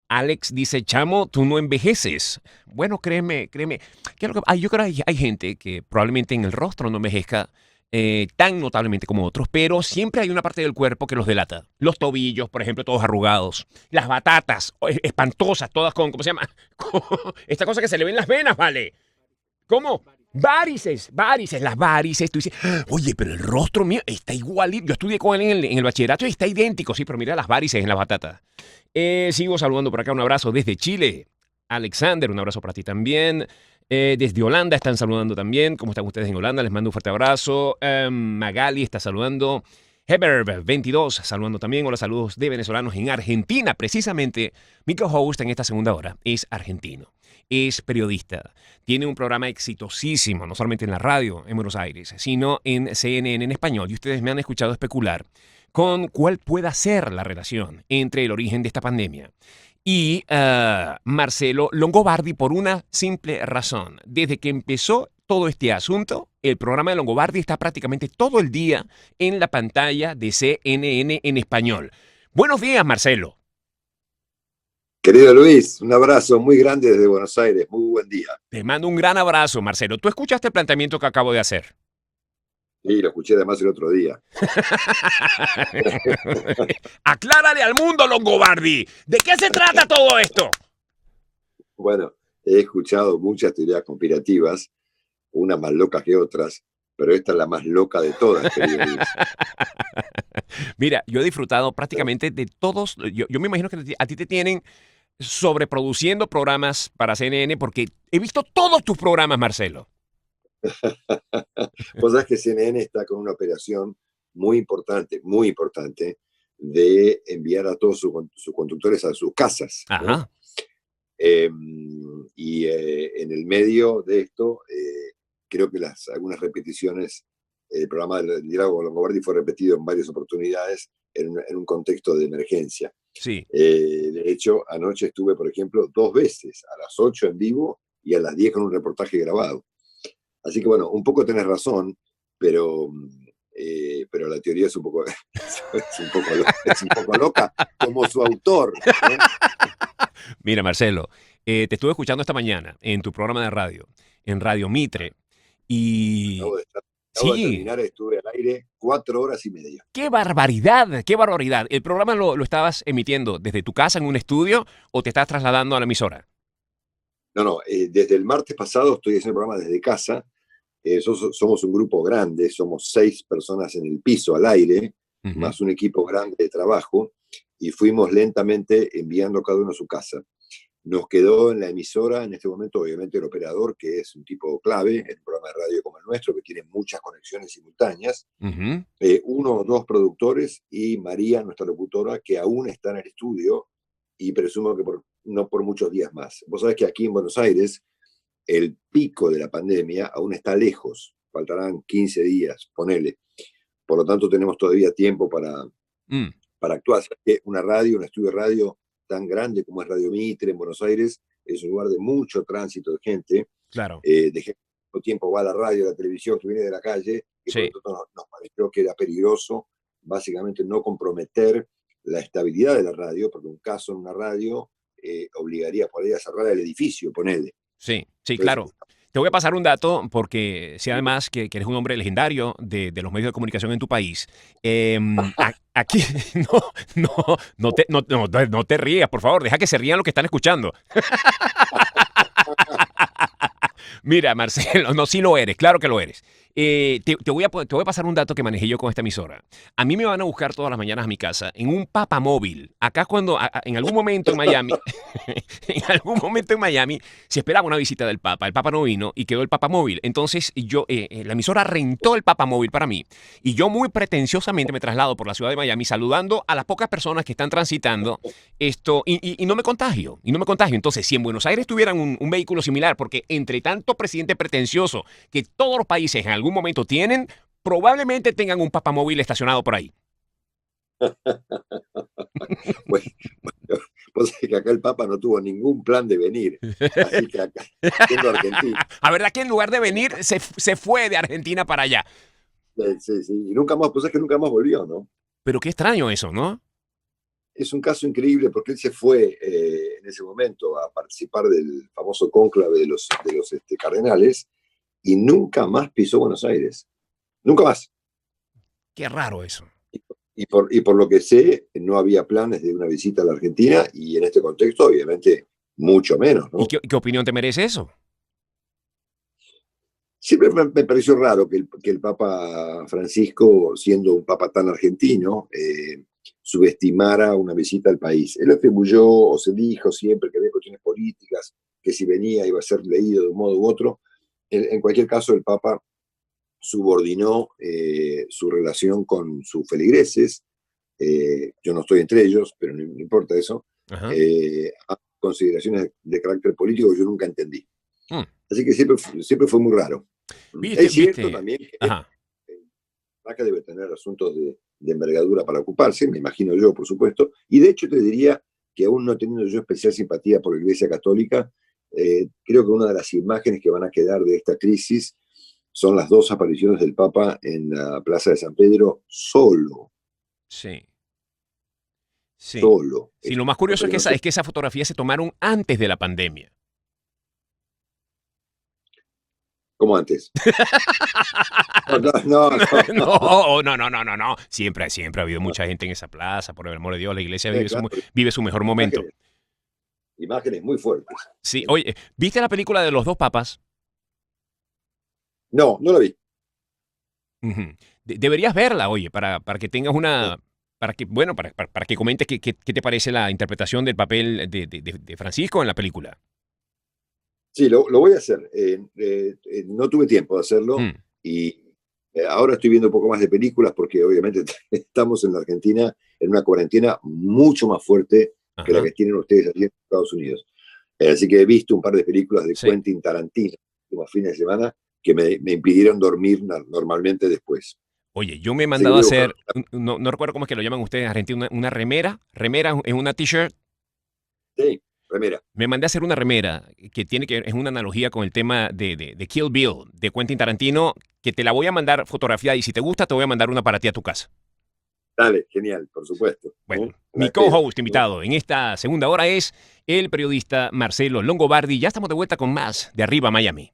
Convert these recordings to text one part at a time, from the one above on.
Alex dice, chamo, tú no envejeces. Bueno, créeme. Yo creo que hay gente que probablemente en el rostro no envejezca tan notablemente como otros, pero siempre hay una parte del cuerpo que los delata. Los tobillos, por ejemplo, todos arrugados. Las batatas, espantosas, todas con, ¿cómo se llama? Esta cosa que se le ven las venas, ¿vale? ¿Cómo? Varices, las varices. Tú dices, oye, pero el rostro mío está igualito. Yo estudié con él en el bachillerato y está idéntico. Sí, pero mira las varices en las batatas. Sigo saludando por acá. Un abrazo desde Chile. Alexander, un abrazo para ti también. Desde Holanda están saludando también. ¿Cómo están ustedes en Holanda? Les mando un fuerte abrazo. Magali está saludando. Heber22 saludando también. Hola, saludos de venezolanos en Argentina. Precisamente, mi co-host en esta segunda hora es argentino. Es periodista. Tiene un programa exitosísimo, no solamente en la radio en Buenos Aires, sino en CNN en español. Y ustedes me han escuchado especular con cuál pueda ser la relación entre el origen de esta pandemia y Marcelo Longobardi, por una simple razón. Desde que empezó todo este asunto, el programa de Longobardi está prácticamente todo el día en la pantalla de CNN en español. Buenos días, Marcelo. Querido Luis, un abrazo muy grande desde Buenos Aires. Muy buen día. Te mando un gran abrazo, Marcelo. ¿Tú escuchaste el planteamiento que acabo de hacer? Sí, lo escuché además el otro día. Aclárale al mundo, Longobardi. ¿De qué se trata todo esto? Bueno, he escuchado muchas teorías conspirativas, unas más locas que otras, pero esta es la más loca de todas, querido Luis. Mira, yo he disfrutado prácticamente de todos. Yo me imagino que a ti te tienen sobreproduciendo programas para CNN porque he visto todos tus programas, Marcelo. Vos sabés que CNN está con una operación muy importante, de enviar a todos sus conductores a sus casas, ¿no? Ajá. En el medio de esto, creo que algunas repeticiones, el programa del diálogo Longobardi fue repetido en varias oportunidades en un contexto de emergencia. Sí. De hecho, anoche estuve, por ejemplo, 2 veces, a las 8 en vivo y a las 10 con un reportaje grabado. Así que bueno, un poco tenés razón, pero la teoría es un poco, es un poco loca, como su autor, ¿no? Mira, Marcelo, te estuve escuchando esta mañana en tu programa de radio, en Radio Mitre, y Acabo de terminar, estuve al aire 4 horas y media. ¡Qué barbaridad! ¡Qué barbaridad! ¿El programa lo estabas emitiendo desde tu casa en un estudio o te estás trasladando a la emisora? No, desde el martes pasado estoy haciendo el programa desde casa. Somos un grupo grande, somos 6 personas en el piso al aire, más un equipo grande de trabajo, y fuimos lentamente enviando cada uno a su casa. Nos quedó en la emisora en este momento, obviamente, el operador, que es un tipo clave en un programa de radio como el nuestro, que tiene muchas conexiones simultáneas, 1 o 2 productores y María, nuestra locutora, que aún está en el estudio y presumo que no por muchos días más. Vos sabés que aquí en Buenos Aires el pico de la pandemia aún está lejos, faltarán 15 días, ponele. Por lo tanto, tenemos todavía tiempo para actuar. Un estudio de radio tan grande como es Radio Mitre en Buenos Aires, es un lugar de mucho tránsito de gente. Claro. De gente que todo tiempo va a la radio, a la televisión, que viene de la calle, y Sí. por lo tanto nos pareció que era peligroso, básicamente, no comprometer la estabilidad de la radio, porque un caso en una radio obligaría por ahí a cerrar el edificio, ponele. Sí, claro. Te voy a pasar un dato porque sé además que eres un hombre legendario de los medios de comunicación en tu país. Aquí, no te rías, por favor, deja que se rían los que están escuchando. Mira, Marcelo, no, sí lo eres, claro que lo eres. Te voy a pasar un dato que manejé yo con esta emisora. A mí me van a buscar todas las mañanas a mi casa en un papamóvil. Acá en algún momento en Miami, se esperaba una visita del Papa. El Papa no vino y quedó el papamóvil. Entonces la emisora rentó el papamóvil para mí y yo muy pretenciosamente me traslado por la ciudad de Miami saludando a las pocas personas que están transitando esto y no me contagio. Entonces, si en Buenos Aires tuvieran un vehículo similar, porque entre tanto presidente pretencioso que todos los países en algún momento tienen, probablemente tengan un papamóvil estacionado por ahí. Bueno, pues es que acá el Papa no tuvo ningún plan de venir, así que acá, siendo Argentina. La verdad que en lugar de venir, se fue de Argentina para allá. Sí, y nunca más, pues es que nunca más volvió, ¿no? Pero qué extraño eso, ¿no? es un caso increíble porque él se fue en ese momento a participar del famoso cónclave de los cardenales y nunca más pisó Buenos Aires. Nunca más. Qué raro eso. Y por lo que sé, no había planes de una visita a la Argentina y en este contexto, obviamente, mucho menos, ¿no? ¿Y qué opinión te merece eso? Siempre me pareció raro que el Papa Francisco, siendo un papa tan argentino, subestimara una visita al país. Él atribuyó o se dijo siempre que había cuestiones políticas, que si venía iba a ser leído de un modo u otro. En cualquier caso, el Papa subordinó su relación con sus feligreses, yo no estoy entre ellos, pero no importa eso, a consideraciones de carácter político que yo nunca entendí. Así que siempre fue muy raro. Es cierto también que acá debe tener asuntos de envergadura para ocuparse, me imagino yo, por supuesto, y de hecho te diría que aún no teniendo yo especial simpatía por la Iglesia Católica, creo que una de las imágenes que van a quedar de esta crisis son las 2 apariciones del Papa en la Plaza de San Pedro solo. Sí. Solo. Sí, lo más curioso es que esas fotografías se tomaron antes de la pandemia. Como antes. No. Siempre ha habido mucha gente en esa plaza, por el amor de Dios. La iglesia vive su mejor momento. Imágenes muy fuertes. Sí, oye, ¿viste la película de los 2 papas? No la vi. Deberías verla, oye, para que tengas una... Para que comentes qué te parece la interpretación del papel de Francisco en la película. Sí, lo voy a hacer. No tuve tiempo de hacerlo y ahora estoy viendo un poco más de películas porque obviamente estamos en la Argentina en una cuarentena mucho más fuerte que la que tienen ustedes aquí en Estados Unidos. Así que he visto un par de películas de Quentin Tarantino los fines de semana que me impidieron dormir normalmente después. Oye, yo me he mandado a hacer, no recuerdo cómo es que lo llaman ustedes en Argentina, una remera en una t-shirt. Sí, remera. Me mandé a hacer una remera es una analogía con el tema de Kill Bill, de Quentin Tarantino, que te la voy a mandar fotografiada y si te gusta te voy a mandar una para ti a tu casa. Dale, genial, por supuesto. Bueno, mi co-host invitado en esta segunda hora es el periodista Marcelo Longobardi. Ya estamos de vuelta con más de Arriba Miami.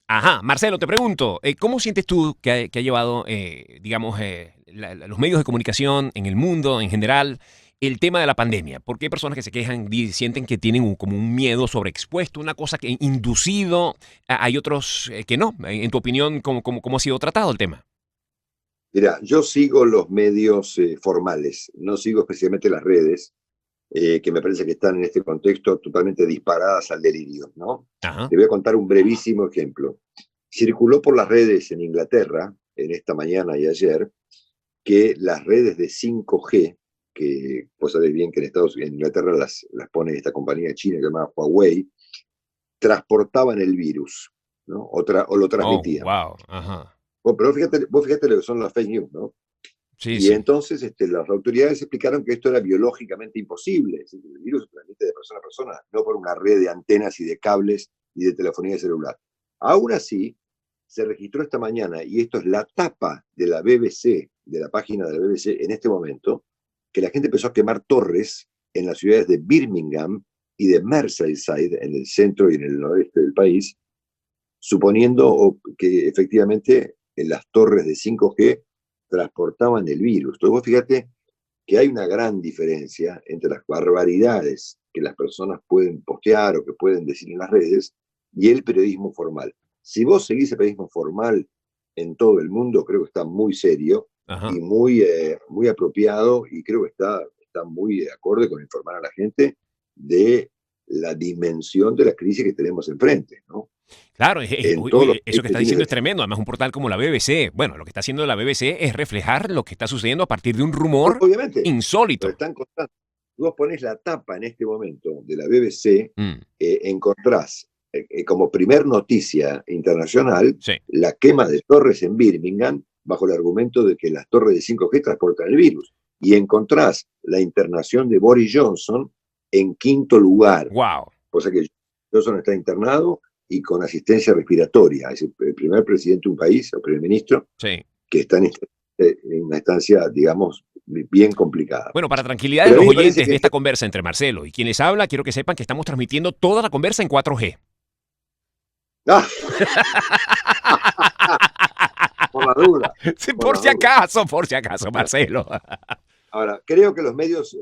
Ajá, Marcelo, te pregunto, ¿cómo sientes tú que ha llevado, los medios de comunicación en el mundo en general el tema de la pandemia? Porque hay personas que se quejan y sienten que tienen como un miedo sobreexpuesto, una cosa que inducido, hay otros que no. En tu opinión, ¿cómo ha sido tratado el tema? Mira, yo sigo los medios formales, no sigo especialmente las redes, que me parece que están en este contexto totalmente disparadas al delirio, ¿no? Te voy a contar un brevísimo ejemplo. Circuló por las redes en Inglaterra, en esta mañana y ayer, que las redes de 5G, que vos sabés bien que en Inglaterra las pone esta compañía china llamada Huawei, transportaban el virus, ¿no? O lo transmitían. Oh, wow. Ajá. Pero vos fíjate lo que son las fake news, ¿no? Sí. Entonces las autoridades explicaron que esto era biológicamente imposible, es decir, que el virus se transmite de persona a persona, no por una red de antenas y de cables y de telefonía celular. Aún así, se registró esta mañana, y esto es la tapa de la BBC, de la página de la BBC en este momento, que la gente empezó a quemar torres en las ciudades de Birmingham y de Merseyside, en el centro y en el noroeste del país, suponiendo que efectivamente en las torres de 5G transportaban el virus. Entonces vos fíjate que hay una gran diferencia entre las barbaridades que las personas pueden postear o que pueden decir en las redes y el periodismo formal. Si vos seguís el periodismo formal en todo el mundo, creo que está muy serio y muy apropiado, y creo que está muy de acuerdo con informar a la gente de la dimensión de la crisis que tenemos enfrente, ¿no? Claro, eso que está diciendo es tremendo. Además, un portal como la BBC, bueno, lo que está haciendo la BBC es reflejar lo que está sucediendo a partir de un rumor insólito. Están contando. Vos ponés la tapa en este momento de la BBC, encontrás como primer noticia internacional la quema de torres en Birmingham bajo el argumento de que las torres de 5G transportan el virus. Y encontrás la internación de Boris Johnson en quinto lugar. Wow. O sea que Johnson está internado y con asistencia respiratoria. Es el primer presidente de un país, el primer ministro, que está en una instancia, digamos, bien complicada. Bueno, para tranquilidad de Pero a los mí me parece oyentes de que esta conversa entre Marcelo y quienes habla, quiero que sepan que estamos transmitiendo toda la conversa en 4G. ¡Ah! Por la duda, Sí, por la duda. por si acaso, Marcelo. Ahora, creo que los medios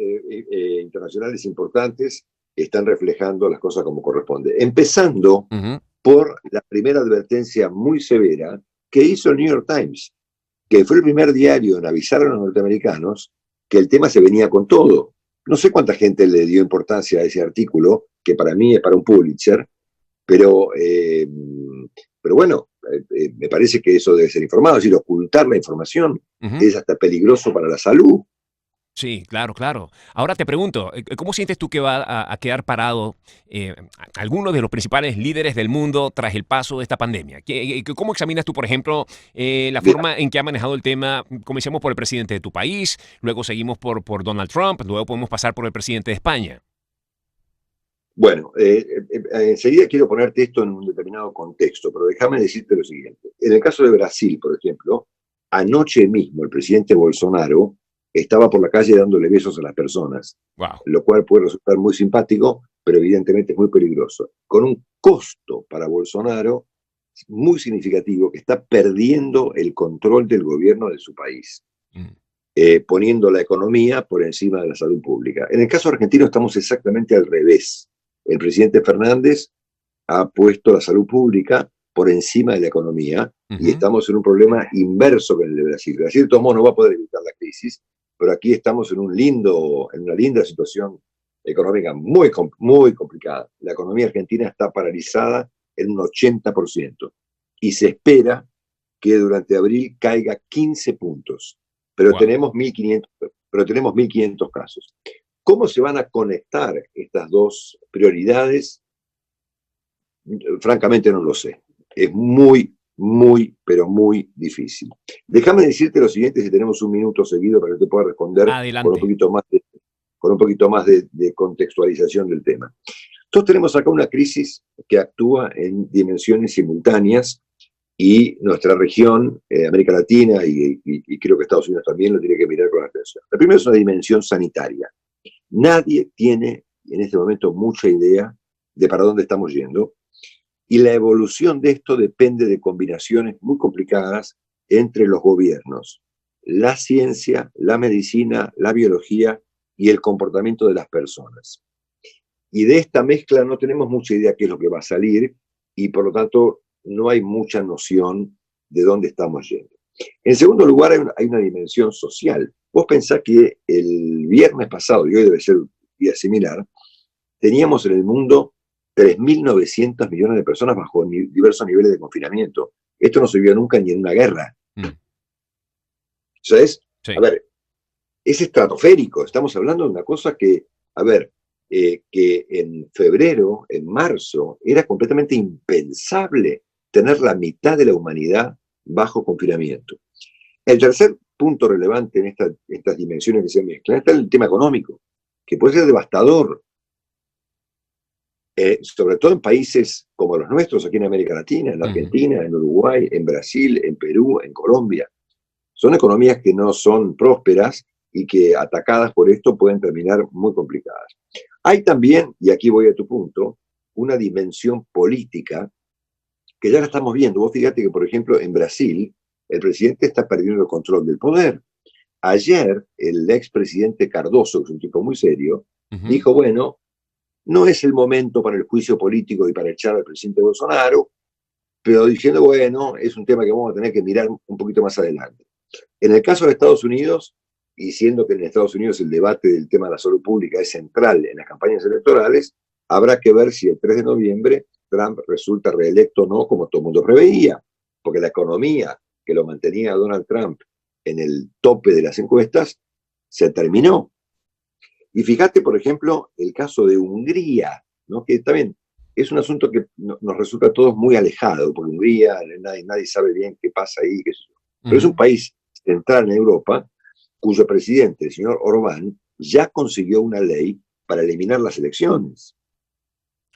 internacionales importantes están reflejando las cosas como corresponde, empezando Ujú. por la primera advertencia muy severa que hizo el New York Times, que fue el primer diario en avisar a los norteamericanos que el tema se venía con todo. No sé cuánta gente le dio importancia a ese artículo, que para mí es para un Pulitzer, pero, pero bueno, me parece que eso debe ser informado, es decir, ocultar la información Ujú. es hasta peligroso para la salud. Sí, claro, claro. Ahora te pregunto, ¿cómo sientes tú que va a quedar parado alguno de los principales líderes del mundo tras el paso de esta pandemia? ¿Cómo examinas tú, por ejemplo, la Mira, forma en que ha manejado el tema? Comencemos por el presidente de tu país, luego seguimos por Donald Trump, luego podemos pasar por el presidente de España. bueno, enseguida quiero ponerte esto en un determinado contexto, pero déjame decirte lo siguiente. En el caso de Brasil, por ejemplo, anoche mismo el presidente Bolsonaro estaba por la calle dándole besos a las personas, Wow. lo cual puede resultar muy simpático, pero evidentemente es muy peligroso, con un costo para Bolsonaro muy significativo, que está perdiendo el control del gobierno de su país, Mm. poniendo la economía por encima de la salud pública. En el caso argentino estamos exactamente al revés. El presidente Fernández ha puesto la salud pública por encima de la economía y Ujú. estamos en un problema inverso con el de Brasil. Brasil, de todos modos, no va a poder evitar la crisis, pero aquí estamos en una linda situación económica muy complicada. La economía argentina está paralizada en un 80% y se espera que durante abril caiga 15 puntos, pero Wow. tenemos 1.500, pero tenemos 1.500 casos. ¿Cómo se van a conectar estas dos prioridades? Francamente no lo sé. Es pero muy difícil. Déjame decirte lo siguiente, si tenemos un minuto seguido para que te pueda responder con un Adelante. poquito más de contextualización del tema. Entonces tenemos acá una crisis que actúa en dimensiones simultáneas y nuestra región, América Latina y creo que Estados Unidos también lo tiene que mirar con atención. La primera es una dimensión sanitaria. Nadie tiene en este momento mucha idea de para dónde estamos yendo y la evolución de esto depende de combinaciones muy complicadas entre los gobiernos, la ciencia, la medicina, la biología y el comportamiento de las personas. Y de esta mezcla no tenemos mucha idea qué es lo que va a salir y por lo tanto no hay mucha noción de dónde estamos yendo. En segundo lugar, hay una dimensión social. Vos pensás que el viernes pasado, y hoy debe ser un día similar, teníamos en el mundo 3.900 millones de personas bajo diversos niveles de confinamiento. Esto no se vio nunca ni en una guerra. Mm. ¿Sabes? A Sí. ver, es estratosférico. Estamos hablando de una cosa que, a ver, que en febrero, en marzo, era completamente impensable tener la mitad de la humanidad bajo confinamiento. El tercer punto relevante en estas dimensiones que se mezclan está el tema económico, que puede ser devastador, sobre todo en países como los nuestros, aquí en América Latina, en Ujú. Argentina, en Uruguay, en Brasil, en Perú, en Colombia. Son economías que no son prósperas y que atacadas por esto pueden terminar muy complicadas. Hay también, y aquí voy a tu punto, una dimensión política que ya la estamos viendo. Vos fíjate que, por ejemplo, en Brasil, el presidente está perdiendo el control del poder. Ayer, el expresidente Cardoso, que es un tipo muy serio, Ujú. dijo, bueno, no es el momento para el juicio político y para echar al presidente Bolsonaro, pero diciendo, bueno, es un tema que vamos a tener que mirar un poquito más adelante. En el caso de Estados Unidos, y siendo que en Estados Unidos el debate del tema de la salud pública es central en las campañas electorales, habrá que ver si el 3 de noviembre Trump resulta reelecto o no, como todo el mundo preveía, porque la economía que lo mantenía a Donald Trump en el tope de las encuestas se terminó. Y fíjate, por ejemplo, el caso de Hungría, ¿no? Que también es un asunto que nos resulta a todos muy alejado, porque Hungría, nadie sabe bien qué pasa ahí, qué sé yo. Pero es un Ujú. país central en Europa cuyo presidente, el señor Orbán, ya consiguió una ley para eliminar las elecciones.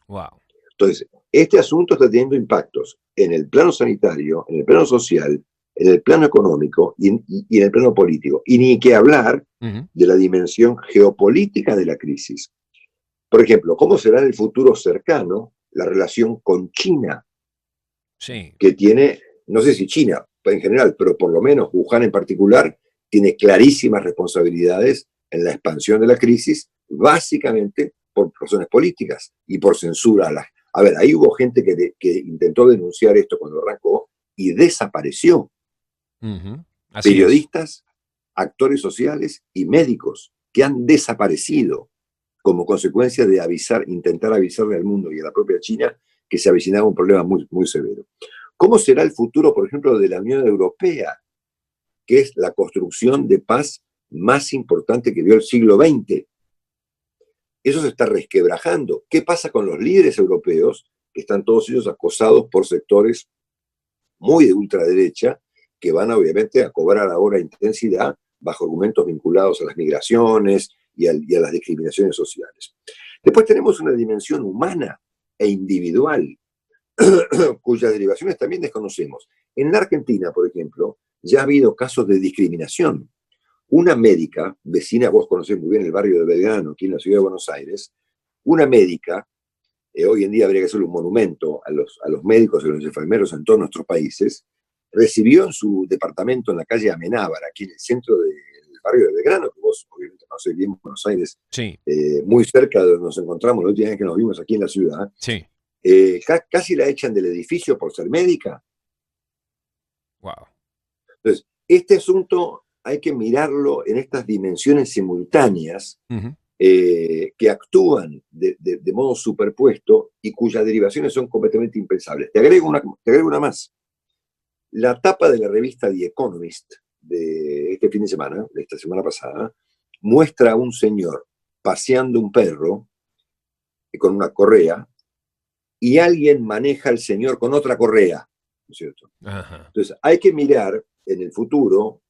Wow. Entonces, este asunto está teniendo impactos en el plano sanitario, en el plano social, en el plano económico y en el plano político. Y ni que hablar de la dimensión geopolítica de la crisis. Por ejemplo, ¿cómo será en el futuro cercano la relación con China? Sí. Que tiene, no sé si China en general, pero por lo menos Wuhan en particular, tiene clarísimas responsabilidades en la expansión de la crisis, básicamente por razones políticas y por censura. A ver, ahí hubo gente que intentó denunciar esto cuando arrancó y desapareció. Así Periodistas, actores sociales y médicos que han desaparecido como consecuencia de intentar avisarle al mundo y a la propia China que se avecinaba un problema muy, muy severo. ¿Cómo será el futuro, por ejemplo, de la Unión Europea, que es la construcción de paz más importante que vio el siglo XX? Eso se está resquebrajando. ¿Qué pasa con los líderes europeos, que están todos ellos acosados por sectores muy de ultraderecha, que van obviamente a cobrar ahora intensidad bajo argumentos vinculados a las migraciones y a las discriminaciones sociales? Después tenemos una dimensión humana e individual, cuyas derivaciones también desconocemos. En la Argentina, por ejemplo, ya ha habido casos de discriminación. Una médica, vecina, vos conocés muy bien el barrio de Belgrano, aquí en la ciudad de Buenos Aires, una médica, hoy en día habría que hacerle un monumento a los médicos y a los enfermeros en todos nuestros países, recibió en su departamento en la calle Amenábar, aquí en el centro del barrio de Belgrano, que vos obviamente conocés bien Buenos Aires, sí. Muy cerca de donde nos encontramos la última vez que nos vimos aquí en la ciudad, Sí. Casi la echan del edificio por ser médica. Wow. Entonces, este asunto hay que mirarlo en estas dimensiones simultáneas que actúan de modo superpuesto y cuyas derivaciones son completamente impensables. Te agrego una más. La tapa de la revista The Economist de este fin de semana, de esta semana pasada, muestra a un señor paseando un perro con una correa y alguien maneja al señor con otra correa, ¿no es cierto? Ajá. Entonces, hay que mirar en el futuro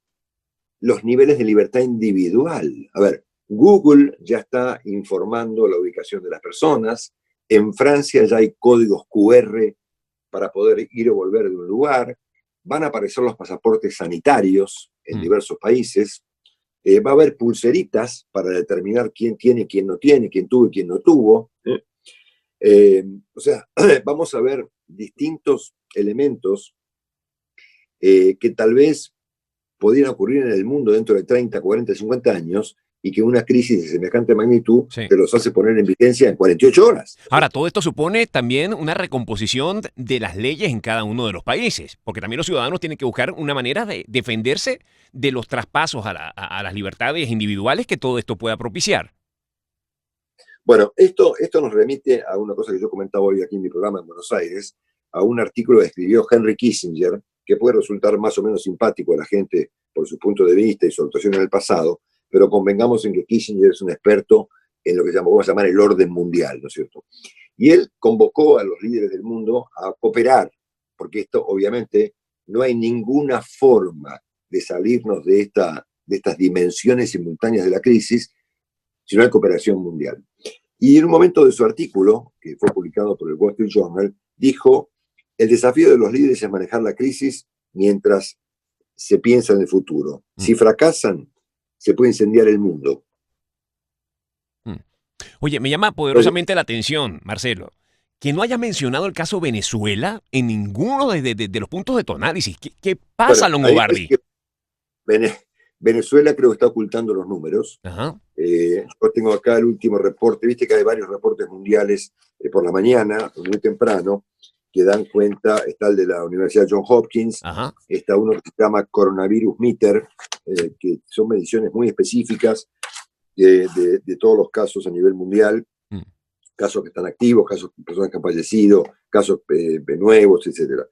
los niveles de libertad individual. A ver, Google ya está informando la ubicación de las personas. En Francia ya hay códigos QR para poder ir o volver de un lugar. Van a aparecer los pasaportes sanitarios en diversos países. Va a haber pulseritas para determinar quién tiene, quién no tiene, quién tuvo y quién no tuvo. O sea, vamos a ver distintos elementos que tal vez podrían ocurrir en el mundo dentro de 30, 40, 50 años y que una crisis de semejante magnitud te los hace poner en vigencia en 48 horas. Ahora, todo esto supone también una recomposición de las leyes en cada uno de los países, porque también los ciudadanos tienen que buscar una manera de defenderse de los traspasos a las libertades individuales que todo esto pueda propiciar. Bueno, esto nos remite a una cosa que yo comentaba hoy aquí en mi programa en Buenos Aires, a un artículo que escribió Henry Kissinger, que puede resultar más o menos simpático a la gente por su punto de vista y su actuación en el pasado, pero convengamos en que Kissinger es un experto en lo que vamos a llamar el orden mundial, ¿no es cierto? Y él convocó a los líderes del mundo a cooperar, porque esto obviamente no hay ninguna forma de salirnos de estas dimensiones simultáneas de la crisis si no hay cooperación mundial. Y en un momento de su artículo, que fue publicado por el Wall Street Journal, dijo: el desafío de los líderes es manejar la crisis mientras se piensa en el futuro. Si fracasan, se puede incendiar el mundo. Oye, me llama poderosamente la atención, Marcelo, que no haya mencionado el caso Venezuela en ninguno de los puntos de tu análisis. ¿Qué pasa, Bueno, Longobardi? Venezuela creo que está ocultando los números. Ajá. Yo tengo acá el último reporte. Viste que hay varios reportes mundiales por la mañana, muy temprano, que dan cuenta. Está el de la Universidad Johns Hopkins. Ajá. Está uno que se llama Coronavirus Meter, que son mediciones muy específicas de todos los casos a nivel mundial. Casos que están activos, casos de personas que han fallecido, casos nuevos, etc.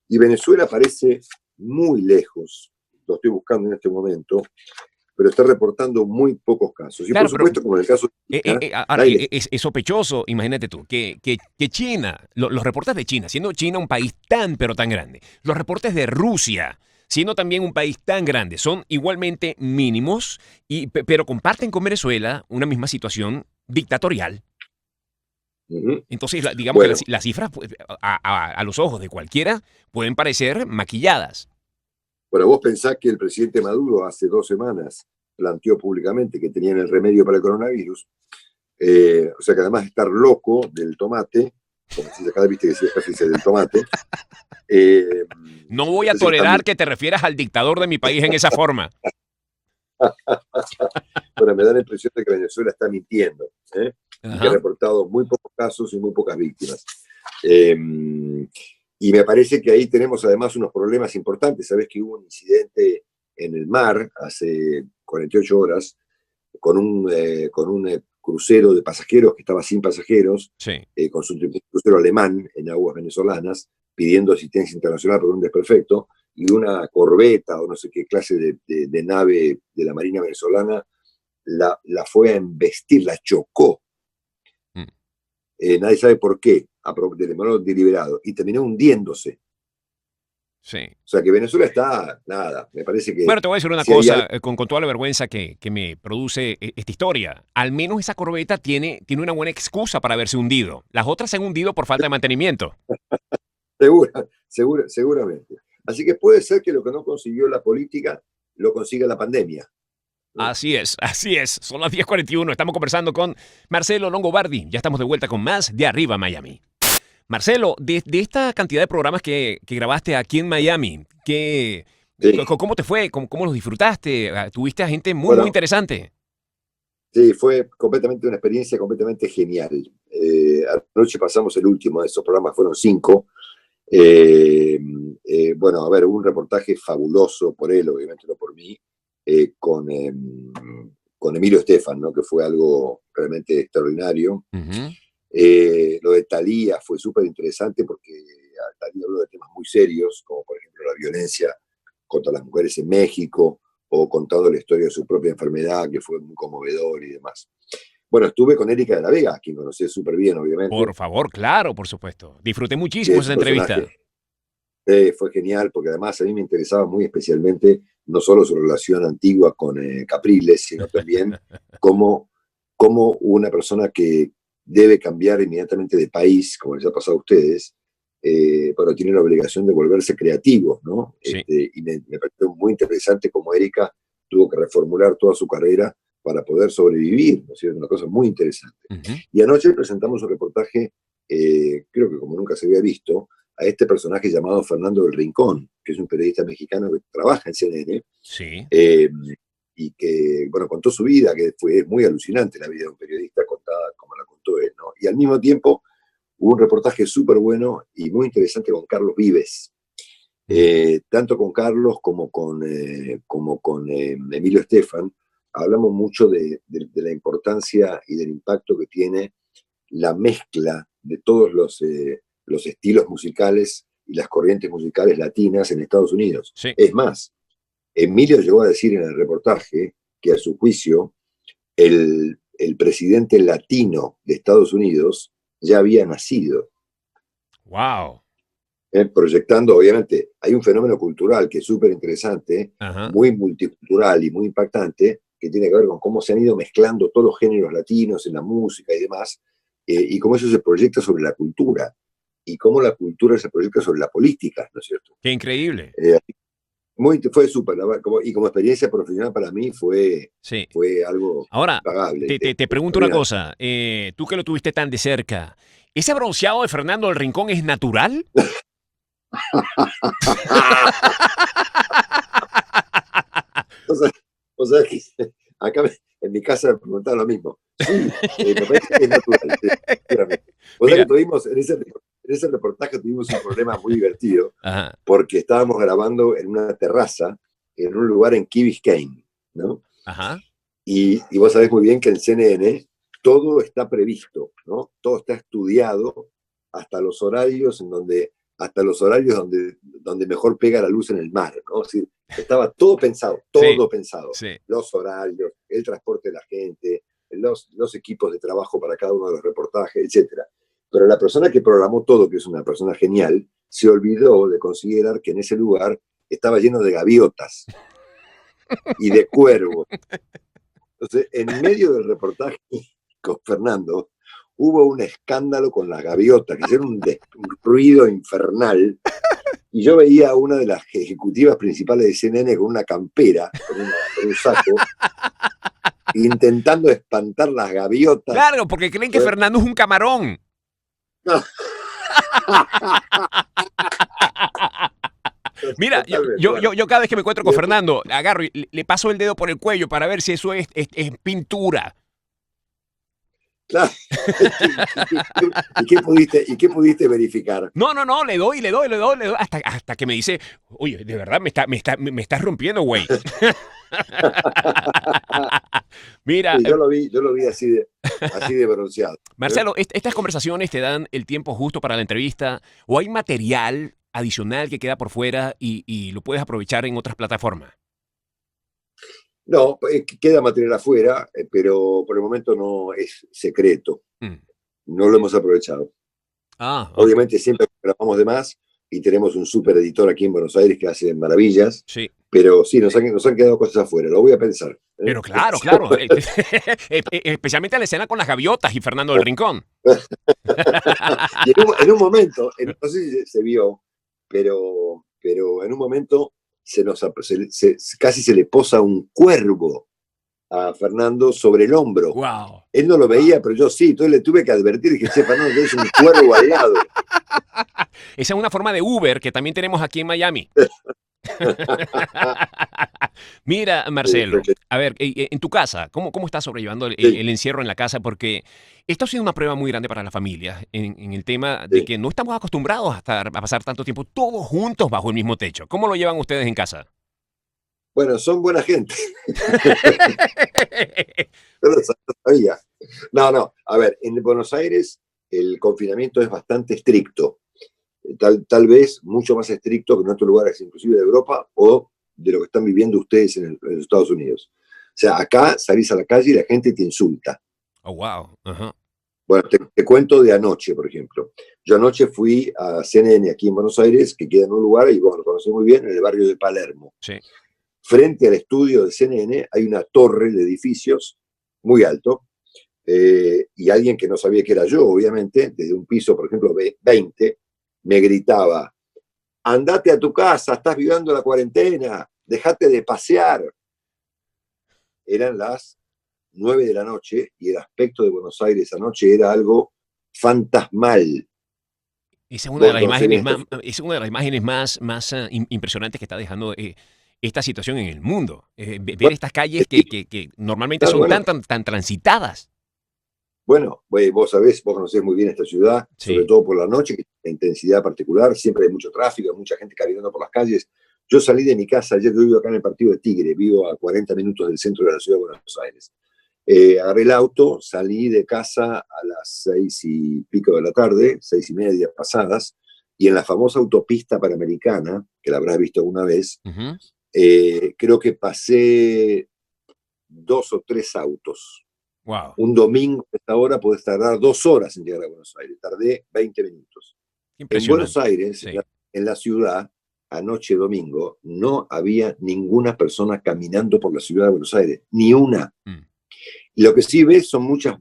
Y Venezuela parece muy lejos. Lo estoy buscando en este momento, pero está reportando muy pocos casos. Y claro, por supuesto, como en el caso de China, ahora, es sospechoso, imagínate tú, que China, los reportes de China, siendo China un país tan, pero tan grande, los reportes de Rusia, siendo también un país tan grande, son igualmente mínimos, pero comparten con Venezuela una misma situación dictatorial. Entonces, digamos que las cifras, pues, a los ojos de cualquiera, pueden parecer maquilladas. Bueno, vos pensás que el presidente Maduro hace 2 semanas planteó públicamente que tenían el remedio para el coronavirus, o sea que además de estar loco del tomate, como si acá viste que casi dice del tomate, No voy no a sé si están tolerar que te refieras al dictador de mi país en esa forma. Bueno, me da la impresión de que Venezuela está mintiendo, y que ha Ajá. reportado muy pocos casos y muy pocas víctimas. Eh, y me parece que ahí tenemos además unos problemas importantes. Sabés que hubo un incidente en el mar hace 48 horas con un crucero de pasajeros que estaba sin pasajeros, Sí. con su crucero alemán en aguas venezolanas, pidiendo asistencia internacional por un desperfecto, y una corbeta o no sé qué clase de nave de la Marina venezolana la fue a embestir, la chocó. Mm. Nadie sabe por qué, de modo deliberado, y terminó hundiéndose. Sí. O sea que Venezuela está, nada, me parece que Bueno, te voy a decir una si hay algo. cosa, con toda la vergüenza que me produce esta historia. Al menos esa corbeta tiene una buena excusa para haberse hundido. Las otras se han hundido por falta de mantenimiento. Seguramente. Así que puede ser que lo que no consiguió la política lo consiga la pandemia, ¿no? Así es, así es. Son las 10:41. Estamos conversando con Marcelo Longobardi. Ya estamos de vuelta con más de Arriba Miami. Marcelo, de esta cantidad de programas que grabaste aquí en Miami, Sí, ¿cómo te fue? ¿Cómo los disfrutaste? Tuviste a gente muy, muy bueno, interesante. sí, fue completamente una experiencia completamente genial. Anoche pasamos el último de esos programas, fueron 5. Eh, bueno, a ver, hubo un reportaje fabuloso por él, obviamente no por mí, con Emilio Estefan, ¿no? Que fue algo realmente extraordinario. Ujú. Lo de Thalía fue súper interesante porque Thalía habló de temas muy serios, como por ejemplo la violencia contra las mujeres en México, o contando la historia de su propia enfermedad, que fue muy conmovedor y demás. Bueno, estuve con Erika de la Vega, a quien conocí súper bien, Por obviamente, favor, claro, por supuesto. Disfruté que muchísimo es esa un personaje. entrevista. Fue genial, porque además a mí me interesaba muy especialmente no solo su relación antigua con Capriles, sino también cómo, cómo una persona que debe cambiar inmediatamente de país, como les ha pasado a ustedes, pero tiene la obligación de volverse creativo, ¿no? Sí. Y me pareció muy interesante cómo Erika tuvo que reformular toda su carrera para poder sobrevivir, ¿no es cierto? Una cosa muy interesante. Ujú. Y anoche presentamos un reportaje, creo que como nunca se había visto, a este personaje llamado Fernando del Rincón, que es un periodista mexicano que trabaja en CNN, Sí. eh, y que, bueno, contó su vida, que fue muy alucinante la vida de un periodista contada como la contó él, ¿no? Y al mismo tiempo hubo un reportaje súper bueno y muy interesante con Carlos Vives, Mm. tanto con Carlos como con Emilio Estefan. Hablamos mucho de la importancia y del impacto que tiene la mezcla de todos los estilos musicales y las corrientes musicales latinas en Estados Unidos. Sí. Es más, Emilio llegó a decir en el reportaje que a su juicio el presidente latino de Estados Unidos ya había nacido, Wow. proyectando, obviamente, hay un fenómeno cultural que es súper interesante, Ajá. muy multicultural y muy impactante, que tiene que ver con cómo se han ido mezclando todos los géneros latinos en la música y demás, y cómo eso se proyecta sobre la cultura, y cómo la cultura se proyecta sobre la política, ¿no es cierto? Qué increíble. Eh, fue súper, y como experiencia profesional para mí Sí. fue algo Ahora, impagable, te pregunto una extraordinario. cosa. Tú que lo tuviste tan de cerca, ¿ese bronceado de Fernando del Rincón es natural? O sea, o sea que acá en mi casa me preguntaban lo mismo. Sí, me parece que es natural, sí, sinceramente. O sea que Mira. tuvimos, en ese reportaje tuvimos un problema muy divertido, Ajá. porque estábamos grabando en una terraza, en un lugar en Key Biscayne, ¿no? Ajá. Y vos sabés muy bien que en CNN todo está previsto, ¿no? Todo está estudiado hasta los horarios donde mejor pega la luz en el mar, ¿no? Es decir, estaba Sí. todo pensado. Sí. Los horarios, el transporte de la gente, los equipos de trabajo para cada uno de los reportajes, etcétera. Pero la persona que programó todo, que es una persona genial, se olvidó de considerar que en ese lugar estaba lleno de gaviotas y de cuervos. Entonces, en medio del reportaje con Fernando, hubo un escándalo con las gaviotas, que hicieron un ruido infernal, y yo veía a una de las ejecutivas principales de CNN con una campera, con un saco, intentando espantar las gaviotas. Claro, porque creen que Fernando es un camarón. Mira, Totalmente, bueno. yo cada vez que me encuentro Y con después, Fernando, agarro y le paso el dedo por el cuello para ver si eso es pintura. claro, ¿y qué pudiste verificar? No, le doy, hasta que me dice, oye, de verdad me estás rompiendo, güey. Mira, Sí, yo lo vi así de bronceado. ¿Eh? Marcelo, estas conversaciones te dan el tiempo justo para la entrevista o hay material adicional que queda por fuera y lo puedes aprovechar en otras plataformas. No, queda material afuera, pero por el momento no es secreto. Mm. No lo hemos aprovechado. Ah, ok. Obviamente siempre grabamos de más y tenemos un super editor aquí en Buenos Aires que hace maravillas, Sí. pero sí, nos han quedado cosas afuera. Lo voy a pensar. ¿Eh? Pero claro, claro. Especialmente la escena con las gaviotas y Fernando del Rincón. Y en un momento, no sé si se vio, pero en un momento casi se le posa un cuervo a Fernando sobre el hombro. Wow. Él no lo veía, pero yo sí. Entonces le tuve que advertir y dije, che, Fernando, tienes un cuervo al lado. Esa es una forma de Uber que también tenemos aquí en Miami. Mira, Sí, Marcelo, a ver, en tu casa, ¿cómo estás sobrellevando sí, el encierro en la casa? Porque esto ha sido una prueba muy grande para las familias en el tema de sí. que no estamos acostumbrados a pasar tanto tiempo todos juntos bajo el mismo techo. ¿Cómo lo llevan ustedes en casa? Bueno, son buena gente. Yo lo sabía. No, no. A ver, en Buenos Aires el confinamiento es bastante estricto. Tal vez mucho más estricto que en otros lugares, inclusive de Europa o de lo que están viviendo ustedes en los Estados Unidos. O sea, acá salís a la calle y la gente te insulta. Oh, wow. Ajá. Bueno, te cuento de anoche, por ejemplo. Yo anoche fui a CNN aquí en Buenos Aires, que queda en un lugar, y bueno, lo conocí muy bien, en el barrio de Palermo. Sí. Frente al estudio de CNN hay una torre de edificios muy alto, y alguien que no sabía que era yo, obviamente, desde un piso, por ejemplo, 20, me gritaba, andate a tu casa, estás viviendo la cuarentena, dejate de pasear. Eran las 9 de la noche y el aspecto de Buenos Aires anoche era algo fantasmal. Esa es una de Vos las conocés imágenes bien más, esto. es una de las imágenes más impresionantes que está dejando esta situación en el mundo. Ver Bueno, estas calles que normalmente claro, son bueno, tan transitadas. bueno, vos sabés, vos conocés muy bien esta ciudad, sobre Sí. todo por la noche, que tiene una intensidad particular, siempre hay mucho tráfico, hay mucha gente caminando por las calles. Yo salí de mi casa, ayer yo vivo acá en el partido de Tigre, vivo a 40 minutos del centro de la ciudad de Buenos Aires. Agarré el auto, salí de casa a las 6:00 y pico de la tarde, 6:30 pasadas, y en la famosa autopista panamericana, que la habrás visto alguna vez, Ujú. creo que pasé 2 o 3 autos. Wow. Un domingo a esta hora podés tardar 2 horas en llegar a Buenos Aires. Tardé 20 minutos. En Buenos Impresionante. Aires, Sí. en la ciudad, anoche domingo, no había ninguna persona caminando por la ciudad de Buenos Aires. Ni una. Mm. Y lo que sí ves son muchas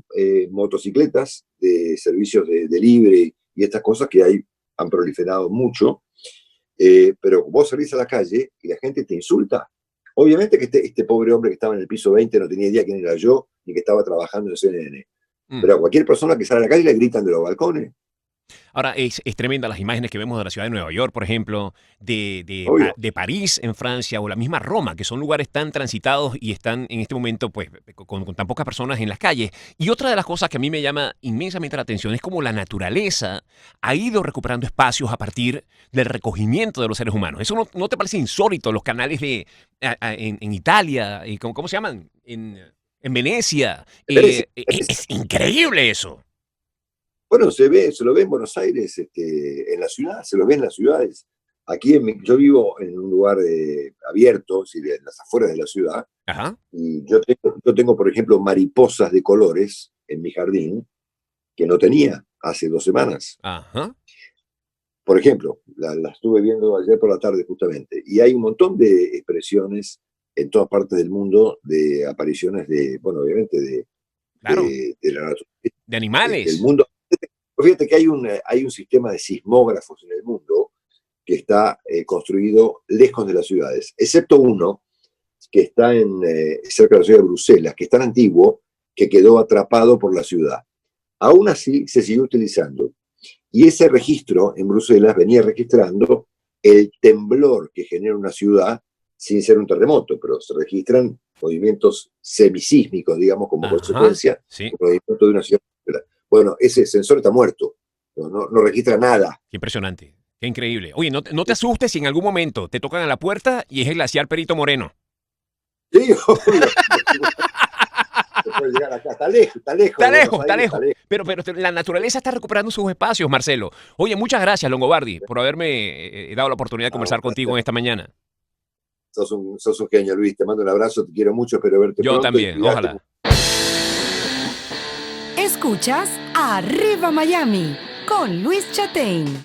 motocicletas de servicios de delivery y estas cosas que han proliferado mucho, pero vos salís a la calle y la gente te insulta. Obviamente que este pobre hombre que estaba en el piso 20 no tenía idea quién era yo ni que estaba trabajando en CNN. Mm. Pero a cualquier persona que sale a la calle le gritan de los balcones, Ahora, es tremenda las imágenes que vemos de la ciudad de Nueva York, por ejemplo, obvio. de París en Francia o la misma Roma, que son lugares tan transitados y están en este momento pues, con tan pocas personas en las calles. Y otra de las cosas que a mí me llama inmensamente la atención es cómo la naturaleza ha ido recuperando espacios a partir del recogimiento de los seres humanos. ¿Eso no te parece insólito? Los canales en Italia, ¿cómo se llaman? En Venecia. Es increíble eso. Bueno, se lo ve en Buenos Aires, en la ciudad, se lo ve en las ciudades. Aquí yo vivo en un lugar abierto, en las afueras de la ciudad, Ajá. y yo tengo, por ejemplo, mariposas de colores en mi jardín que no tenía hace 2 semanas. Ajá. Por ejemplo, la estuve viendo ayer por la tarde justamente, y hay un montón de expresiones en todas partes del mundo de apariciones bueno, obviamente Claro. de la naturaleza, De del animales. mundo. Fíjate que hay un sistema de sismógrafos en el mundo que está construido lejos de las ciudades, excepto uno que está cerca de la ciudad de Bruselas, que es tan antiguo que quedó atrapado por la ciudad. Aún así, se siguió utilizando. Y ese registro en Bruselas venía registrando el temblor que genera una ciudad sin ser un terremoto, pero se registran movimientos semisísmicos, digamos, como consecuencia del movimiento de una ciudad. Bueno, ese sensor está muerto, no registra nada. Qué impresionante, qué increíble. Oye, no te asustes si en algún momento te tocan a la puerta y es el glaciar Perito Moreno. Sí, obvio. Puede llegar acá, está lejos. Pero la naturaleza está recuperando sus espacios, Marcelo. Oye, muchas gracias, Longobardi, por haberme dado la oportunidad de conversar contigo en esta mañana. Sos un genio, Luis. Te mando un abrazo, te quiero mucho, espero verte pronto. Yo también, ojalá. Escuchas Arriba Miami con Luis Chatein.